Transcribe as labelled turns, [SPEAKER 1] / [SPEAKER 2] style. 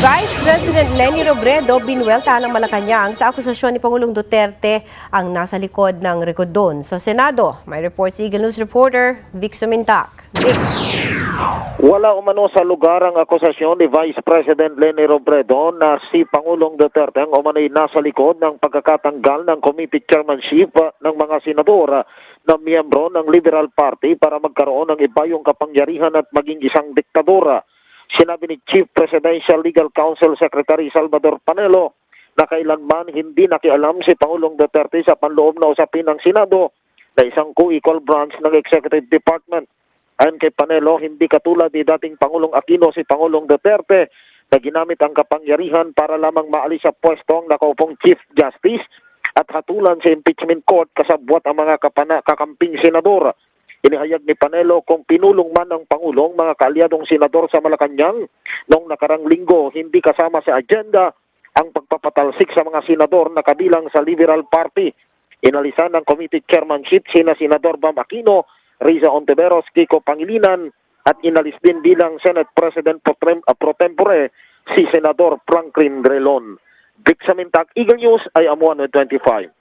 [SPEAKER 1] Vice President Leni Robredo binuwelta ng Malacanang sa akusasyon ni Pangulong Duterte ang nasa likod ng rekodon sa Senado. May report si Eagle News reporter Vic Sumintak. Vic.
[SPEAKER 2] Wala umano sa lugar ang akusasyon ni Vice President Leni Robredo na si Pangulong Duterte ang umano'y nasa likod ng pagkakatanggal ng committee chairmanship ng mga senador na miyembro ng Liberal Party para magkaroon ng iba yung kapangyarihan at maging isang diktadora. Sinabi ni Chief Presidential Legal Counsel Secretary Salvador Panelo na kailanman hindi nakialam si Pangulong Duterte sa panloob na usapin ng Senado na isang co-equal branch ng Executive Department. Ayon kay Panelo, hindi katulad ni dating Pangulong Aquino si Pangulong Duterte na ginamit ang kapangyarihan para lamang maalis sa pwesto ang nakaupong Chief Justice at hatulan sa impeachment court kasabwat ang mga kakamping senador. Inihayag ni Panelo kung pinulong man ng Pangulong mga kaalyadong senador sa Malacanang noong nakarang linggo hindi kasama sa agenda ang pagpapatalsik sa mga senador na kabilang sa Liberal Party. Inalisan ng committee chairmanship sina Senador Bam Aquino, Riza Ontiveros, Kiko Pangilinan at inalis din bilang Senate President pro tempore si Senador Franklin Drilon. Vic Samintak, Eagle News, I am 125.